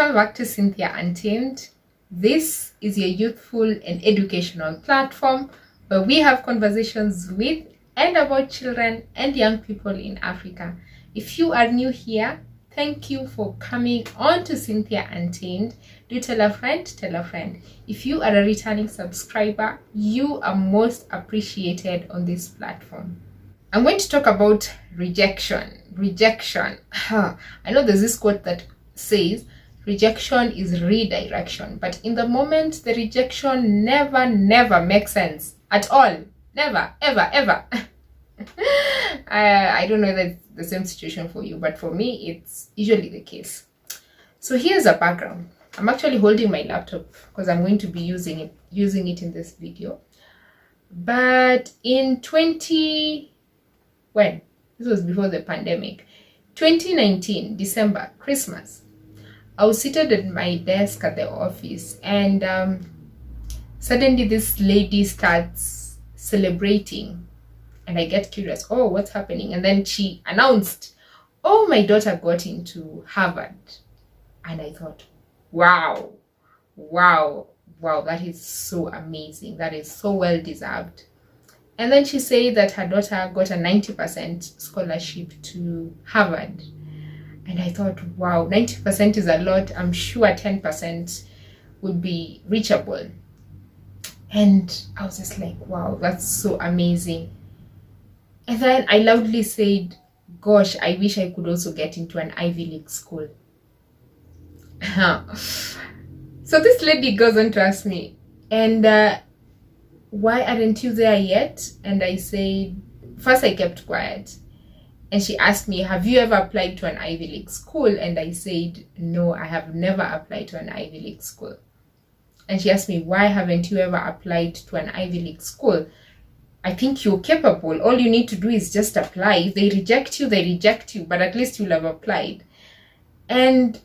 Welcome back to Cynthia Untamed. This is your youthful and educational platform where we have conversations with and about children and young people in Africa. If you are new here, thank you for coming on to Cynthia Untamed. Do tell a friend, tell a friend. If you are a returning subscriber, you are most appreciated on this platform. I'm going to talk about rejection. Rejection. I know there's this quote that says, rejection is redirection. But in the moment, the rejection never makes sense at all. Never, ever. I don't know if that's the same situation for you, but for me, it's usually the case. So here's a background. I'm actually holding my laptop because I'm going to be using it in this video. But in this was before the pandemic, 2019, December, Christmas, I was seated at my desk at the office, and suddenly this lady starts celebrating, and I get curious, oh, what's happening? And then she announced, oh, my daughter got into Harvard. And I thought, wow, that is so amazing. That is so well deserved. And then she said that her daughter got a 90% scholarship to Harvard. And I thought, wow, 90% is a lot. I'm sure 10% would be reachable. And I was just like, wow, that's so amazing. And then I loudly said, gosh, I wish I could also get into an Ivy League school. So this lady goes on to ask me, and why aren't you there yet? And I said, first I kept quiet. And she asked me, have you ever applied to an Ivy League school? And I said, no, I have never applied to an Ivy League school. And she asked me, why haven't you ever applied to an Ivy League school? I think you're capable. All you need to do is just apply. If they reject you, but at least you'll have applied. And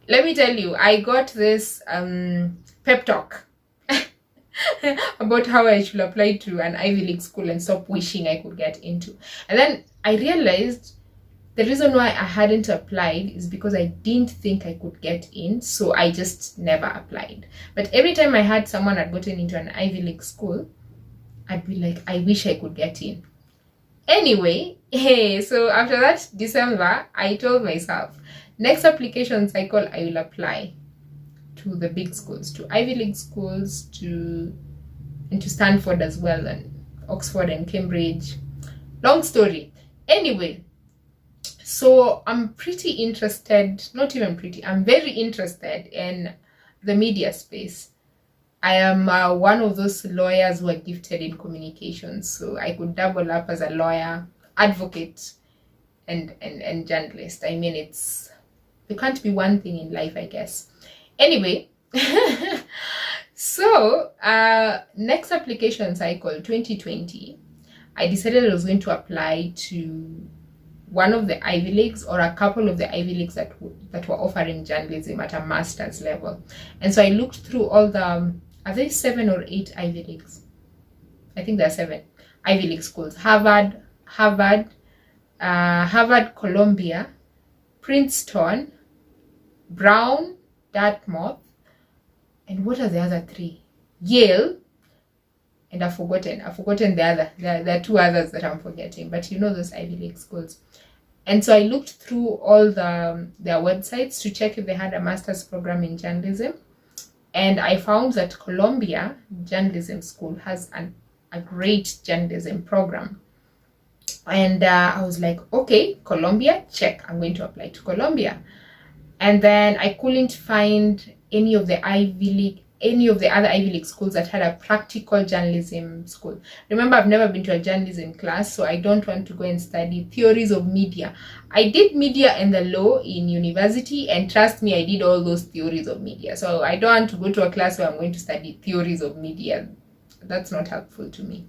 let me tell you, I got this pep talk about how I should apply to an Ivy League school and stop wishing I could get into. And then I realized the reason why I hadn't applied is because I didn't think I could get in, so I just never applied. But every time I had someone had gotten into an Ivy League school, I'd be like, I wish I could get in. Anyway, so after that December, I told myself, next application cycle, I will apply to the big schools, to Ivy League schools, and to Stanford as well, and Oxford and Cambridge. Long story. Anyway, so I'm pretty interested, not even pretty, I'm very interested in the media space. I am one of those lawyers who are gifted in communications, so I could double up as a lawyer, advocate, and journalist. I mean, there can't be one thing in life, I guess. Anyway, so next application cycle 2020, I decided I was going to apply to one of the Ivy Leagues or a couple of the Ivy Leagues that were offering journalism at a master's level. And so I looked through all the, are there 7 or 8 Ivy Leagues? I think there are 7 Ivy League schools. Harvard, Columbia, Princeton, Brown, Dartmouth, and what are the other 3? Yale, and I've forgotten the other. There are 2 others that I'm forgetting, but you know those Ivy League schools. And so I looked through all their websites to check if they had a master's program in journalism, and I found that Columbia Journalism School has a great journalism program. And I was like, okay, Columbia, check. I'm going to apply to Columbia. And then I couldn't find any of the other Ivy League schools that had a practical journalism school. Remember, I've never been to a journalism class, so I don't want to go and study theories of media. I did media and the law in university, and trust me, I did all those theories of media. So I don't want to go to a class where I'm going to study theories of media. That's not helpful to me.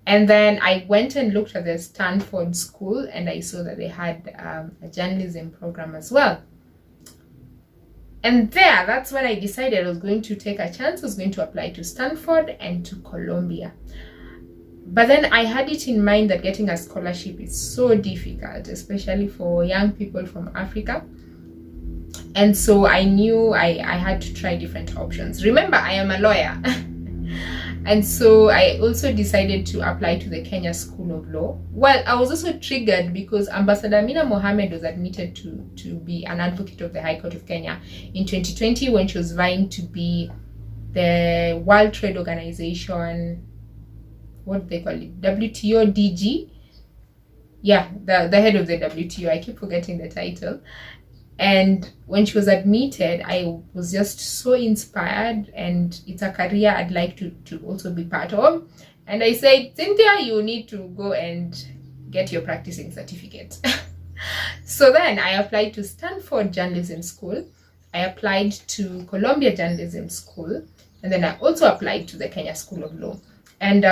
And then I went and looked at the Stanford school, and I saw that they had a journalism program as well. And that's when I decided I was going to take a chance. I was going to apply to Stanford and to Columbia. But then I had it in mind that getting a scholarship is so difficult, especially for young people from Africa. And so I knew I had to try different options. Remember, I am a lawyer. And so I also decided to apply to the Kenya School of Law. Well, I was also triggered because Ambassador Amina Mohammed was admitted to be an advocate of the High Court of Kenya in 2020 when she was vying to be the World Trade Organization, what do they call it, WTO DG. Yeah, the head of the WTO. I keep forgetting the title. And when she was admitted, I was just so inspired, and it's a career I'd like to also be part of. And I said, Cynthia, you need to go and get your practicing certificate. So then I applied to Stanford Journalism School. I applied to Columbia Journalism School. And then I also applied to the Kenya School of Law. And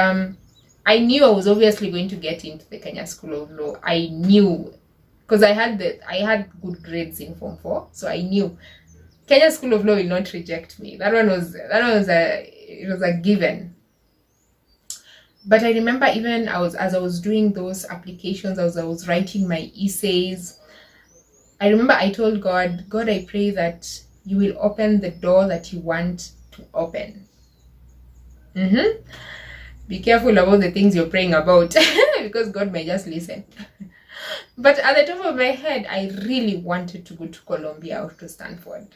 I knew I was obviously going to get into the Kenya School of Law. I knew, because I had good grades in Form 4, so I knew Kenya School of Law will not reject me. That one was a given. But I remember even as I was doing those applications, as I was writing my essays, I remember I told God, I pray that you will open the door that you want to open. Be careful about the things you're praying about because God may just listen. But at the top of my head, I really wanted to go to Columbia or to Stanford.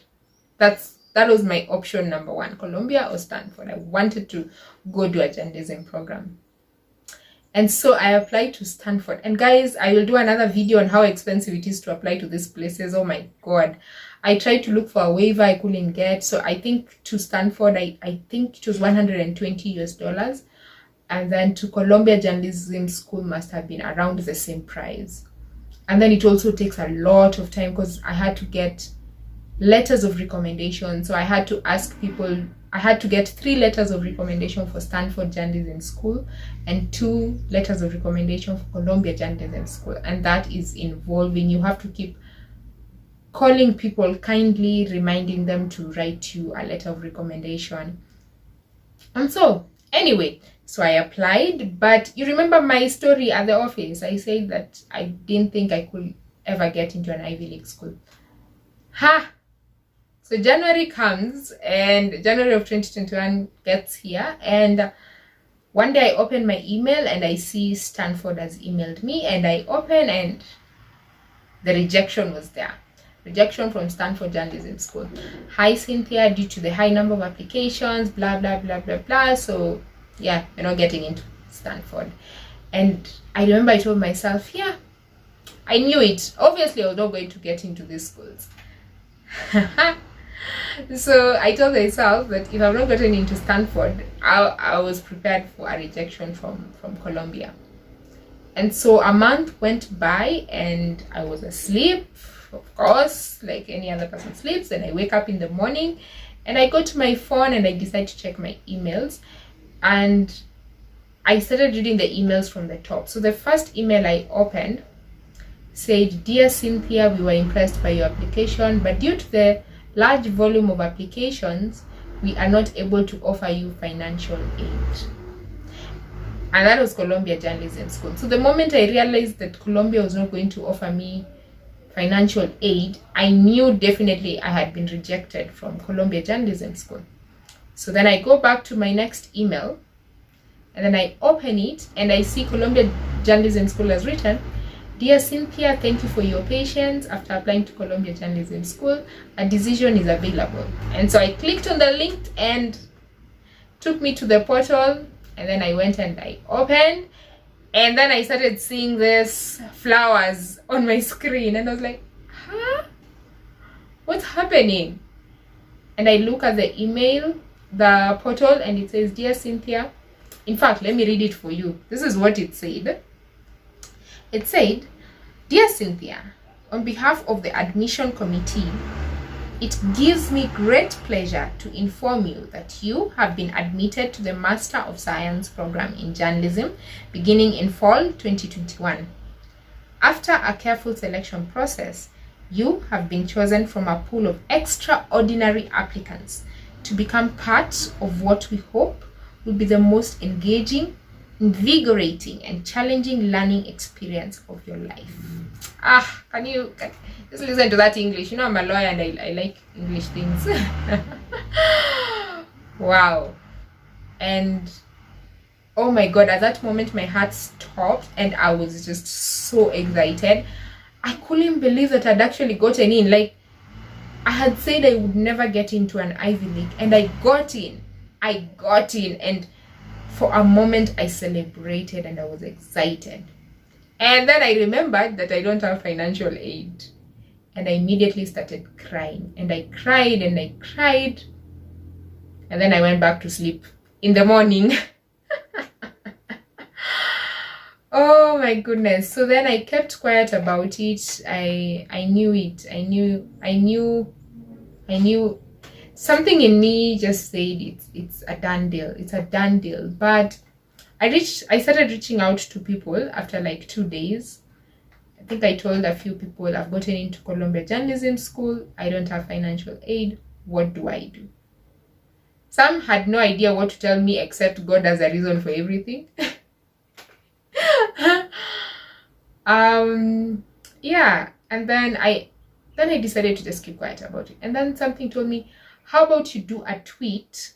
That was my option number one, Columbia or Stanford. I wanted to go do a journalism program. And so I applied to Stanford. And guys, I will do another video on how expensive it is to apply to these places. Oh my God. I tried to look for a waiver I couldn't get. So I think to Stanford, I think it was $120. And then to Columbia Journalism School must have been around the same price. And then it also takes a lot of time because I had to get letters of recommendation. So I had to ask people, I had to get 3 letters of recommendation for Stanford Journalism School and 2 letters of recommendation for Columbia Journalism School. And that is involving, you have to keep calling people, kindly reminding them to write you a letter of recommendation. And so, anyway, so I applied, but you remember my story at the office. I said that I didn't think I could ever get into an Ivy League school. So January comes, and January of 2021 gets here, and one day I open my email and I see Stanford has emailed me, and I open and the rejection was there. Rejection from Stanford Journalism School. Hi Cynthia, due to the high number of applications, blah, blah, blah, blah, blah. So yeah, you're not getting into Stanford. And I remember I told myself, yeah, I knew it. Obviously, I was not going to get into these schools. So I told myself that if I've not gotten into Stanford, I was prepared for a rejection from Columbia. And so a month went by and I was asleep, of course, like any other person sleeps. And I wake up in the morning and I go to my phone and I decide to check my emails. And I started reading the emails from the top. So the first email I opened said, "Dear Cynthia, we were impressed by your application, but due to the large volume of applications, we are not able to offer you financial aid." And that was Columbia Journalism School. So the moment I realized that Columbia was not going to offer me financial aid, I knew definitely I had been rejected from Columbia Journalism School. So then I go back to my next email and then I open it and I see Columbia Journalism School has written, "Dear Cynthia, thank you for your patience. After applying to Columbia Journalism School, a decision is available." And so I clicked on the link and took me to the portal, and then I went and I opened, and then I started seeing this flowers on my screen and I was like, what's happening? And I look at the email, the portal, and it says, "Dear Cynthia," in fact, let me read it for you. This is what it said. It said, "Dear Cynthia, on behalf of the admission committee, it gives me great pleasure to inform you that you have been admitted to the Master of Science program in journalism beginning in fall 2021. After a careful selection process, you have been chosen from a pool of extraordinary applicants to become part of what we hope will be the most engaging, invigorating and challenging learning experience of your life. Can you just listen to that English? You know, I'm a lawyer and I like English things. Wow. And oh my god, at that moment my heart stopped and I was just so excited. I couldn't believe that I'd actually gotten in. Like, I had said I would never get into an Ivy League, and I got in. And for a moment I celebrated and I was excited. And then I remembered that I don't have financial aid, and I immediately started crying, and I cried and I cried, and then I went back to sleep in the morning. Oh my goodness. So then I kept quiet about it. I knew it. I knew something in me just said it's a done deal. It's a done deal. But I started reaching out to people after like 2 days. I think I told a few people, I've gotten into Columbia Journalism School. I don't have financial aid. What do I do? Some had no idea what to tell me except God has a reason for everything. Yeah, and then I decided to just keep quiet about it. And then something told me, how about you do a tweet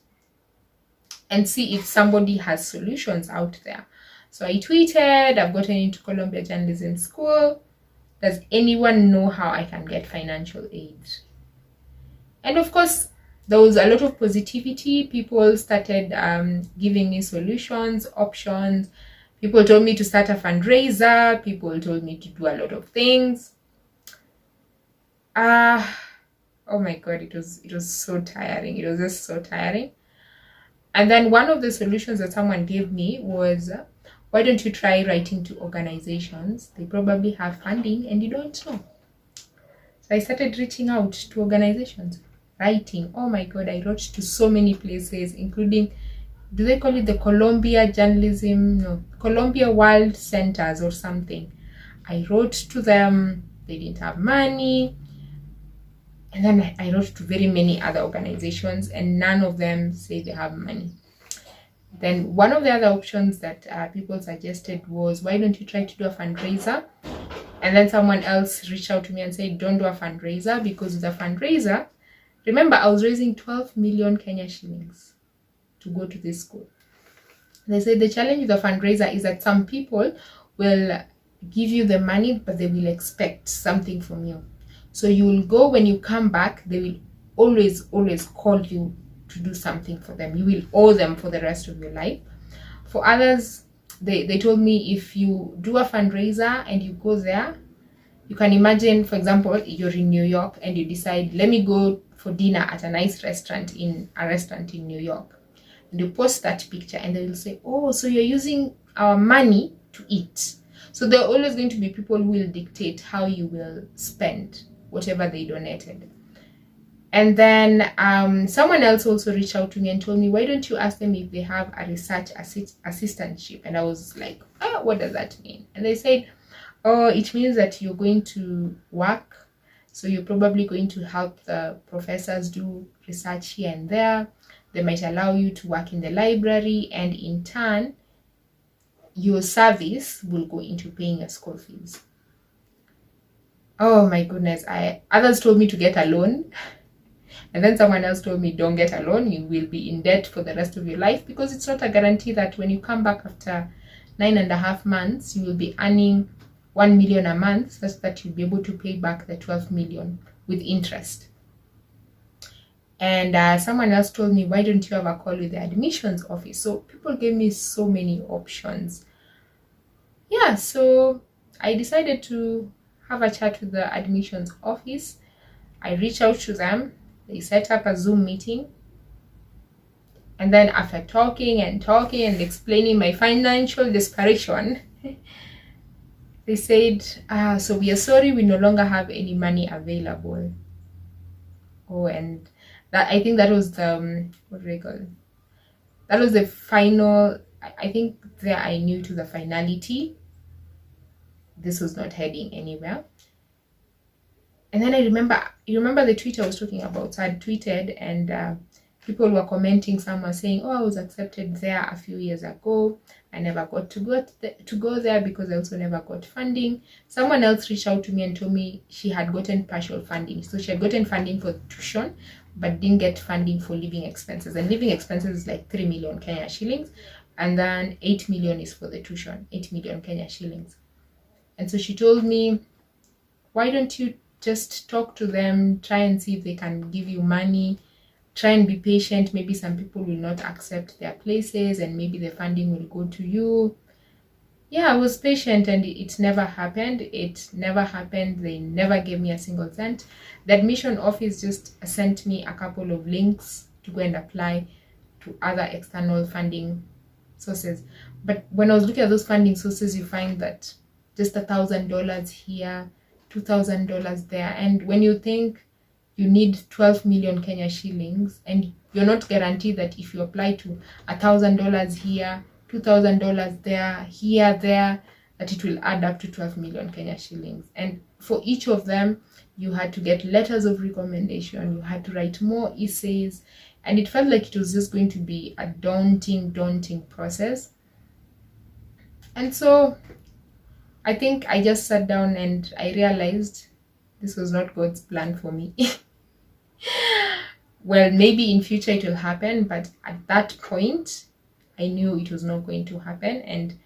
and see if somebody has solutions out there. So I tweeted, I've gotten into Columbia Journalism School. Does anyone know how I can get financial aid? And of course, there was a lot of positivity. People started giving me solutions, options. People told me to start a fundraiser. People told me to do a lot of things. Oh my god, it was so tiring. It was just so tiring. And then one of the solutions that someone gave me was, why don't you try writing to organizations? They probably have funding and you don't know. So I started reaching out to organizations, writing. Oh my god, I wrote to so many places, including, do they call it the Columbia World Centers or something? I wrote to them. They didn't have money. And then I wrote to very many other organizations, and none of them say they have money. Then one of the other options that people suggested was, why don't you try to do a fundraiser? And then someone else reached out to me and said, don't do a fundraiser, because the fundraiser, remember, I was raising 12 million Kenya shillings to go to this school. They said the challenge with the fundraiser is that some people will give you the money, but they will expect something from you. So you will go, when you come back, they will always call you to do something for them. You will owe them for the rest of your life. For others, they told me, if you do a fundraiser and you go there, you can imagine, for example, you're in New York and you decide, let me go for dinner at a nice restaurant in New York. And you post that picture and they will say, oh, so you're using our money to eat. So there are always going to be people who will dictate how you will spend whatever they donated. And then someone else also reached out to me and told me, why don't you ask them if they have a research assistantship? And I was like, what does that mean? And they said, oh, it means that you're going to work. So you're probably going to help the professors do research here and there. They might allow you to work in the library, and in turn, your service will go into paying your school fees. Oh my goodness. Others told me to get a loan. And then someone else told me, don't get a loan. You will be in debt for the rest of your life, because it's not a guarantee that when you come back after 9.5 months, you will be earning 1 million a month, such that you'll be able to pay back the 12 million with interest. And someone else told me, why don't you have a call with the admissions office? So people gave me so many options. Yeah, so I decided to have a chat with the admissions office. I reached out to them. They set up a Zoom meeting. And then after talking and explaining my financial desperation, they said, so we are sorry, we no longer have any money available. Oh, and that, I think that was the, what do they call it? That was the final, I think there I knew to the finality. This was not heading anywhere. And then I remember, you remember the tweet I was talking about? So I had tweeted and People were commenting, some were saying, oh, I was accepted there a few years ago. I never got to go there because I also never got funding. Someone else reached out to me and told me she had gotten partial funding. So she had gotten funding for tuition, but didn't get funding for living expenses. And living expenses is like 3 million Kenya shillings. And then 8 million is for the tuition, 8 million Kenya shillings. And so she told me, why don't you just talk to them, try and see if they can give you money, try and be patient. Maybe some people will not accept their places and maybe the funding will go to you. Yeah, I was patient and it never happened. It never happened. They never gave me a single cent. The admission office just sent me a couple of links to go and apply to other external funding sources. But when I was looking at those funding sources, you find that just $1,000 here, $2,000 there. And when you think you need 12 million Kenya shillings and you're not guaranteed that if you apply to $1,000 here, $2,000 there, here, there, that it will add up to 12 million Kenya shillings. And for each of them, you had to get letters of recommendation, you had to write more essays, and it felt like it was just going to be a daunting process. And so I think I just sat down and I realized this was not God's plan for me. Well, maybe in future it will happen, but at that point, I knew it was not going to happen, and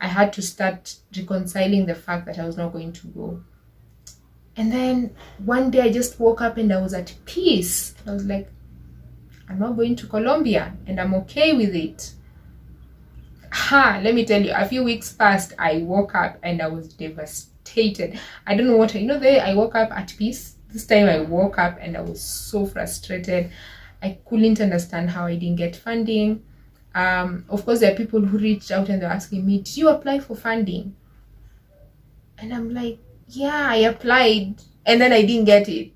I had to start reconciling the fact that I was not going to go. And then one day I just woke up and I was at peace. I was like, I'm not going to Colombia and I'm okay with it. Let me tell you, a few weeks passed, I woke up and I was devastated. I don't know what, I woke up at peace. This time I woke up and I was so frustrated. I couldn't understand how I didn't get funding. Of course, there are people who reached out and they're asking me, did you apply for funding? And I'm like, yeah, I applied and then I didn't get it.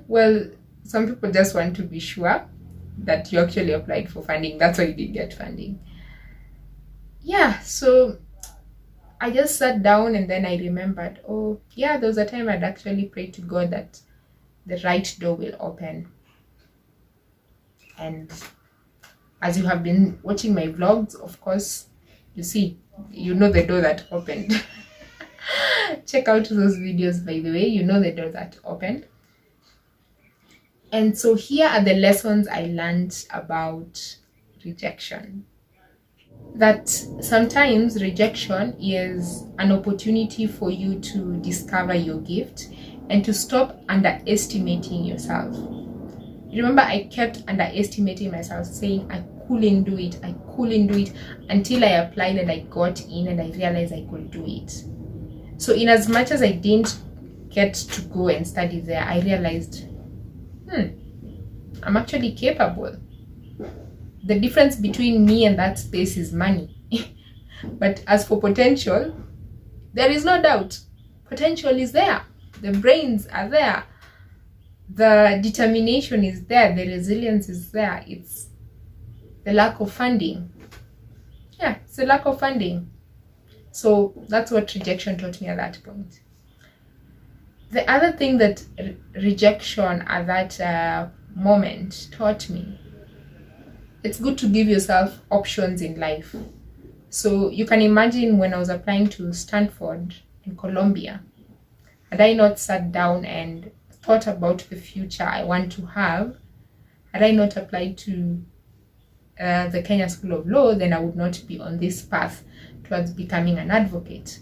Well, some people just want to be sure that you actually applied for funding. That's why you didn't get funding. Yeah, so I just sat down and then I remembered, oh yeah, there was a time I'd actually prayed to God that the right door will open. And as you have been watching my vlogs, of course, you know the door that opened. Check out those videos, by the way. You know the door that opened. And so here are the lessons I learned about rejection. That sometimes rejection is an opportunity for you to discover your gift and to stop underestimating yourself. Remember, I kept underestimating myself, saying I couldn't do it until I applied and I got in and I realized I could do it. So in as much as I didn't get to go and study there, I realized, I'm actually capable. The difference between me and that space is money. But as for potential, there is no doubt. Potential is there. The brains are there. The determination is there. The resilience is there. It's the lack of funding. Yeah, it's the lack of funding. So that's what rejection taught me at that point. The other thing that rejection at that moment taught me, it's good to give yourself options in life. So you can imagine when I was applying to Stanford in Colombia, had I not sat down and thought about the future I want to have, had I not applied to the Kenya School of Law, then I would not be on this path towards becoming an advocate.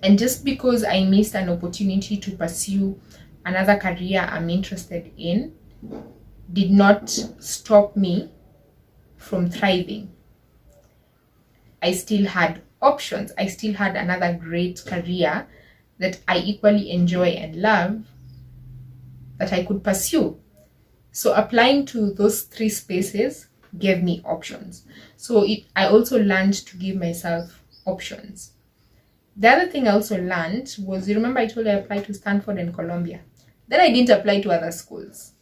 And just because I missed an opportunity to pursue another career I'm interested in did not stop me from thriving. I still had options. I still had another great career that I equally enjoy and love that I could pursue. So applying to those three spaces gave me options. So I also learned to give myself options. The other thing I also learned was, you remember I told you I applied to Stanford and Columbia. Then I didn't apply to other schools.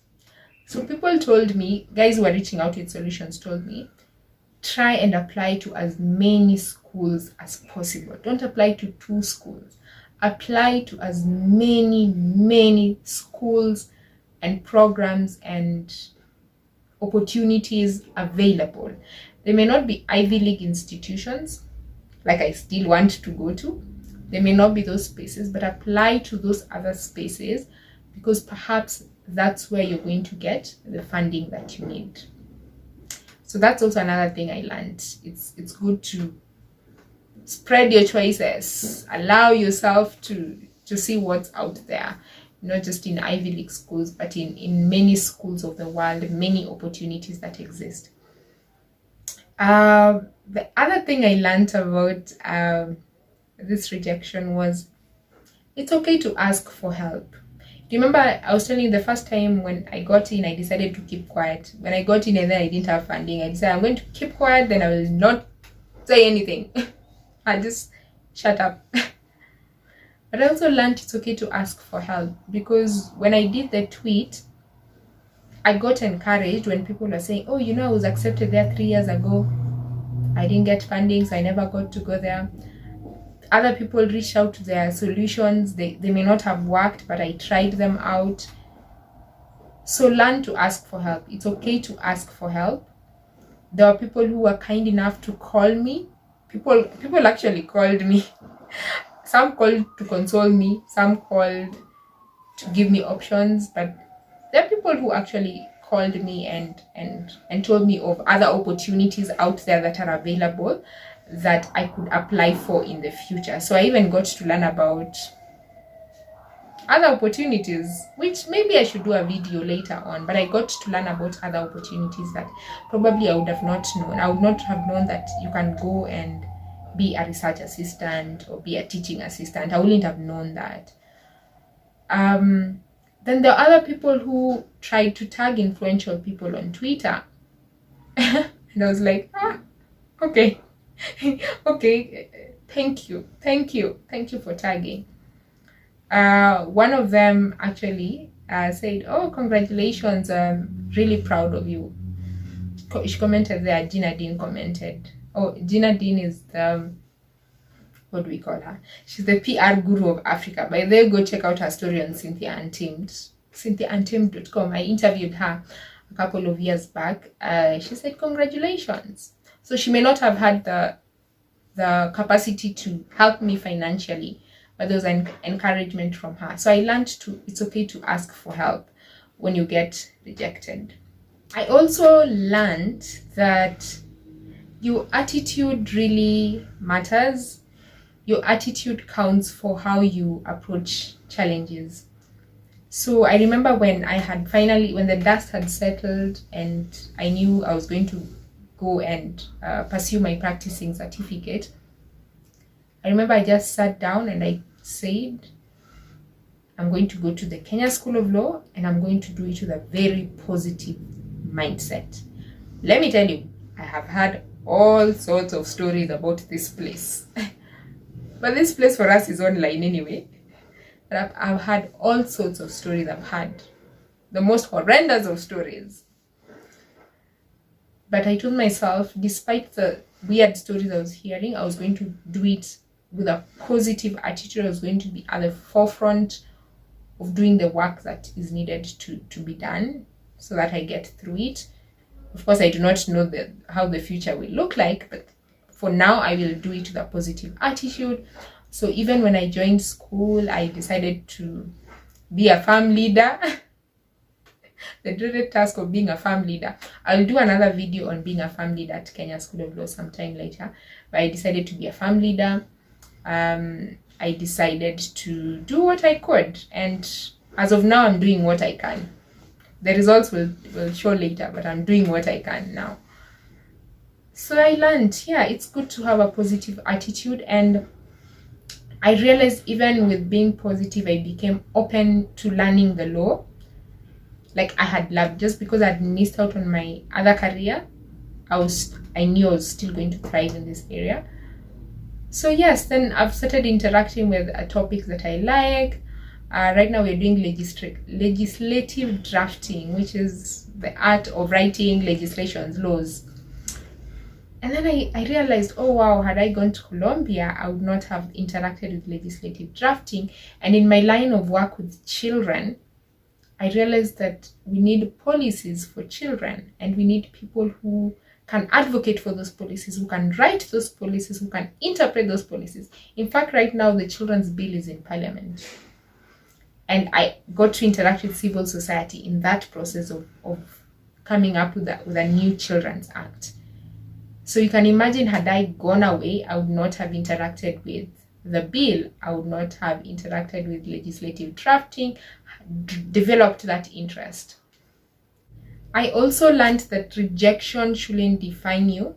So people told me, guys who were reaching out with solutions told me, try and apply to as many schools as possible. Don't apply to 2 schools. Apply to as many schools and programs and opportunities available. They may not be Ivy League institutions, like I still want to go to. They may not be those spaces, but apply to those other spaces, because perhaps that's where you're going to get the funding that you need. So that's also another thing I learned. It's good to spread your choices, allow yourself to see what's out there, not just in Ivy League schools, but in many schools of the world, many opportunities that exist. The other thing I learned about this rejection was it's okay to ask for help. Do you remember I was telling you the first time when I got in, I decided to keep quiet. When I got in and then I didn't have funding, I decided I'm going to keep quiet, then I will not say anything. I just shut up. But I also learned it's okay to ask for help, because when I did the tweet, I got encouraged when people were saying, oh, I was accepted there 3 years ago. I didn't get funding, so I never got to go there. Other people reached out to their solutions. They may not have worked, but I tried them out. So learn to ask for help. It's okay to ask for help. There were people who were kind enough to call me. People actually called me. Some called to console me. Some called to give me options. But there are people who actually called me and told me of other opportunities out there that are available that I could apply for in the future. So I even got to learn about other opportunities, which maybe I should do a video later on, but I got to learn about other opportunities that probably I would have not known. I would not have known that you can go and be a research assistant or be a teaching assistant. I wouldn't have known that. Then there are other people who tried to tag influential people on Twitter. And I was like, okay. Okay, thank you for tagging. One of them actually said, oh, congratulations, I'm really proud of you. She commented there. Gina Dean commented. Oh, Gina Dean is the, what do we call her? She's the PR guru of Africa. By the way, go check out her story on CynthiaUNTAMED, CynthiaUNTAMED.com. I interviewed her a couple of years back. She said, congratulations. So she may not have had the capacity to help me financially, but there was an encouragement from her. So I learned it's okay to ask for help when you get rejected. I also learned that your attitude really matters. Your attitude counts for how you approach challenges. So I remember when when the dust had settled and I knew I was going to go and pursue my practicing certificate, I remember I just sat down and I said, I'm going to go to the Kenya School of Law and I'm going to do it with a very positive mindset. Let me tell you, I have had all sorts of stories about this place. But this place for us is online anyway. But I've had all sorts of stories. I've had the most horrendous of stories. But I told myself, despite the weird stories I was hearing, I was going to do it with a positive attitude. I was going to be at the forefront of doing the work that is needed to be done so that I get through it. Of course, I do not know how the future will look like, but for now, I will do it with a positive attitude. So even when I joined school, I decided to be a farm leader. The dreaded task of being a farm leader. I'll do another video on being a farm leader at Kenya School of Law sometime later. But I decided to be a farm leader. I decided to do what I could. And as of now, I'm doing what I can. The results will show later, but I'm doing what I can now. So I learned, it's good to have a positive attitude. And I realized even with being positive, I became open to learning the law. Like I had loved, just because I'd missed out on my other career, I knew I was still going to thrive in this area. So yes, then I've started interacting with topics that I like. Right now we're doing legislative drafting, which is the art of writing legislations, laws. And then I realized, oh wow, had I gone to Colombia, I would not have interacted with legislative drafting. And in my line of work with children, I realized that we need policies for children, and we need people who can advocate for those policies, who can write those policies, who can interpret those policies. In fact, right now, the children's bill is in Parliament. And I got to interact with civil society in that process of coming up with a new Children's Act. So you can imagine, had I gone away, I would not have interacted with the bill. I would not have interacted with legislative drafting, developed that interest. I also learned that rejection shouldn't define you.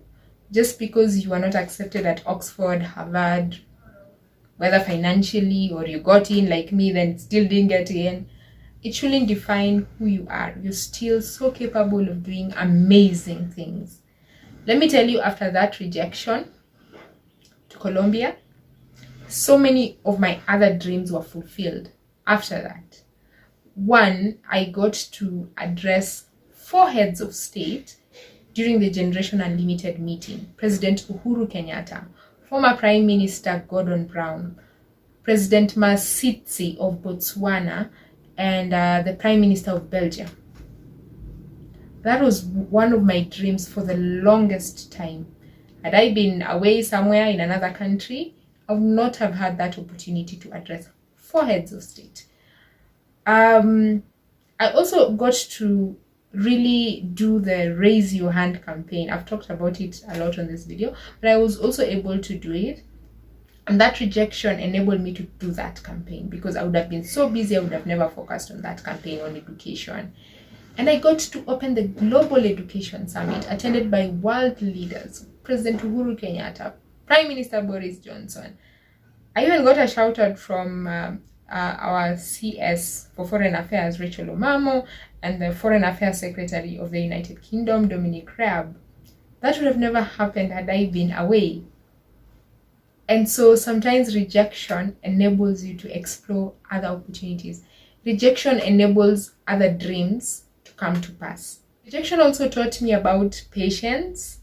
Just because you are not accepted at Oxford, Harvard, whether financially or you got in like me, then still didn't get in, it shouldn't define who you are. You're still so capable of doing amazing things. Let me tell you, after that rejection to Colombia, so many of my other dreams were fulfilled after that. One, I got to address 4 heads of state during the Generation Unlimited meeting. President Uhuru Kenyatta, former Prime Minister Gordon Brown, President Masisi of Botswana, and the Prime Minister of Belgium. That was one of my dreams for the longest time. Had I been away somewhere in another country, I would not have had that opportunity to address 4 heads of state. I also got to really do the Raise Your Hand campaign. I've talked about it a lot on this video, but I was also able to do it. And that rejection enabled me to do that campaign, because I would have been so busy, I would have never focused on that campaign on education. And I got to open the Global Education Summit, attended by world leaders, President Uhuru Kenyatta, Prime Minister Boris Johnson. I even got a shout out from our CS for Foreign Affairs, Rachel Omamo, and the Foreign Affairs Secretary of the United Kingdom, Dominic Raab. That would have never happened had I been away. And so sometimes rejection enables you to explore other opportunities. Rejection enables other dreams to come to pass. Rejection also taught me about patience.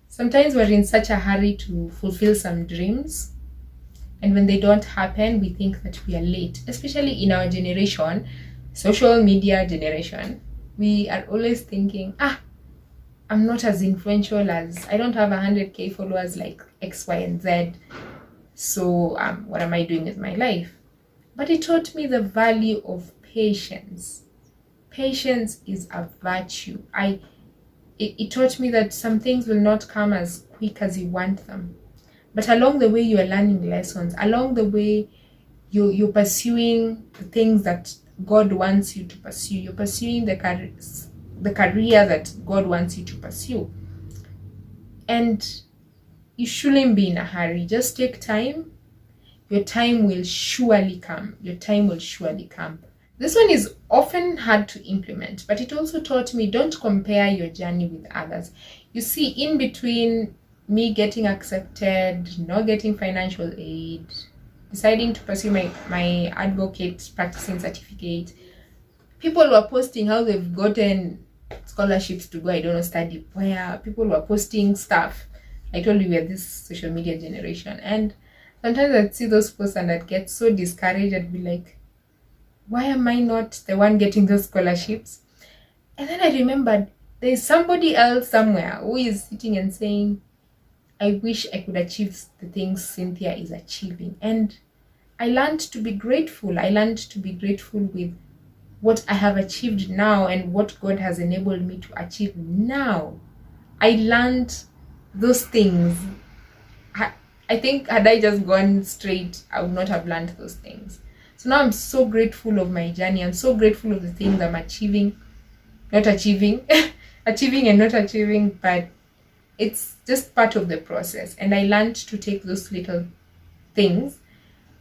Sometimes we're in such a hurry to fulfill some dreams, and when they don't happen, we think that we are late. Especially in our generation, social media generation, we are always thinking, I'm not as influential as, I don't have 100k followers like X, Y, and Z. So what am I doing with my life? But it taught me the value of patience. Patience is a virtue. It taught me that some things will not come as quick as you want them. But along the way, you are learning lessons. Along the way, you're pursuing the things that God wants you to pursue. You're pursuing the career that God wants you to pursue. And you shouldn't be in a hurry. Just take time. Your time will surely come. Your time will surely come. This one is often hard to implement, but it also taught me, don't compare your journey with others. You see, in between me getting accepted, not getting financial aid, deciding to pursue my advocate practicing certificate, people were posting how they've gotten scholarships to go, I don't know, study where. People were posting stuff. I told you we are this social media generation, and sometimes I'd see those posts and I'd get so discouraged. I'd be like, why am I not the one getting those scholarships? And then I remembered there's somebody else somewhere who is sitting and saying, I wish I could achieve the things Cynthia is achieving. And I learned to be grateful. I learned to be grateful with what I have achieved now and what God has enabled me to achieve now. I learned those things. I think had I just gone straight, I would not have learned those things. So now I'm so grateful of my journey. I'm so grateful of the things I'm achieving, not achieving, achieving and not achieving, but it's just part of the process. And I learned to take those little things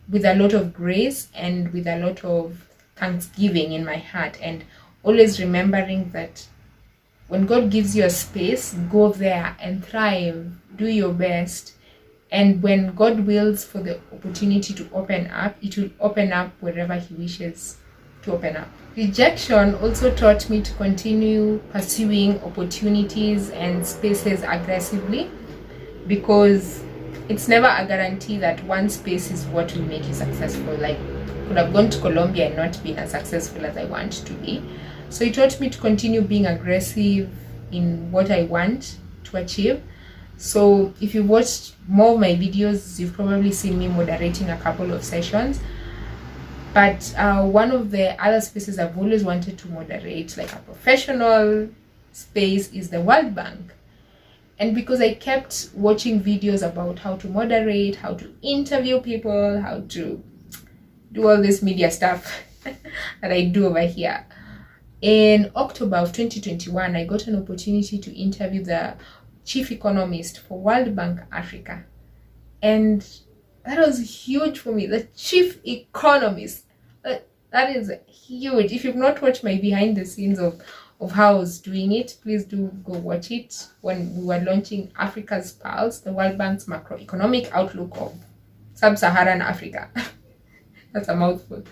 with a lot of grace and with a lot of thanksgiving in my heart, and always remembering that when God gives you a space, go there and thrive, do your best. And when God wills for the opportunity to open up, it will open up wherever He wishes to open up. Rejection also taught me to continue pursuing opportunities and spaces aggressively, because it's never a guarantee that one space is what will make you successful. Like, could have gone to Colombia and not been as successful as I want to be. So it taught me to continue being aggressive in what I want to achieve. So if you watched more of my videos, you've probably seen me moderating a couple of sessions. But one of the other spaces I've always wanted to moderate, like a professional space, is the World Bank. And because I kept watching videos about how to moderate, how to interview people, how to do all this media stuff that I do over here, in October of 2021, I got an opportunity to interview the chief economist for World Bank Africa. And that was huge for me. The chief economist. That is huge. If you've not watched my behind the scenes of how I was doing it, please do go watch it. When we were launching Africa's Pulse, the World Bank's macroeconomic outlook of sub-Saharan Africa. That's a mouthful.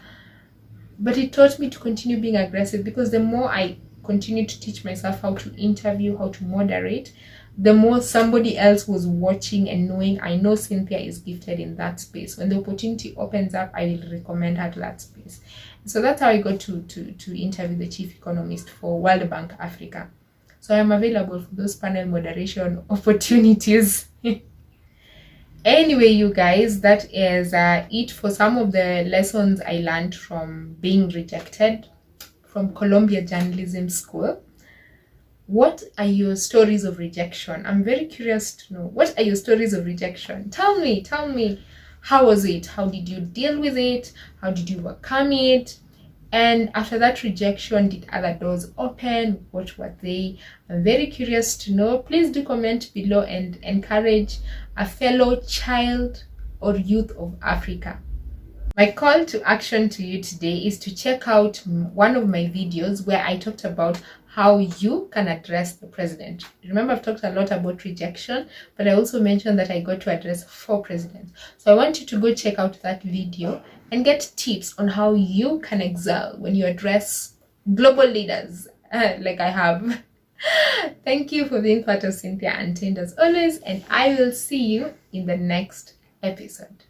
But it taught me to continue being aggressive, because the more I continued to teach myself how to interview, how to moderate, the more somebody else was watching and knowing, I know Cynthia is gifted in that space. When the opportunity opens up, I will recommend her to that space. So that's how I got to interview the chief economist for World Bank Africa. So I am available for those panel moderation opportunities. Anyway, you guys, that is it for some of the lessons I learned from being rejected from Columbia Journalism School. What are your stories of rejection? I'm very curious to know. What are your stories of rejection? Tell me. How was it? How did you deal with it? How did you overcome it? And after that rejection, did other doors open? What were they? I'm very curious to know. Please do comment below and encourage a fellow child or youth of Africa. My call to action to you today is to check out one of my videos where I talked about how you can address the president. Remember, I've talked a lot about rejection, but I also mentioned that I got to address 4 presidents. So I want you to go check out that video and get tips on how you can excel when you address global leaders like I have. Thank you for being part of Cynthia Untamed as always, and I will see you in the next episode.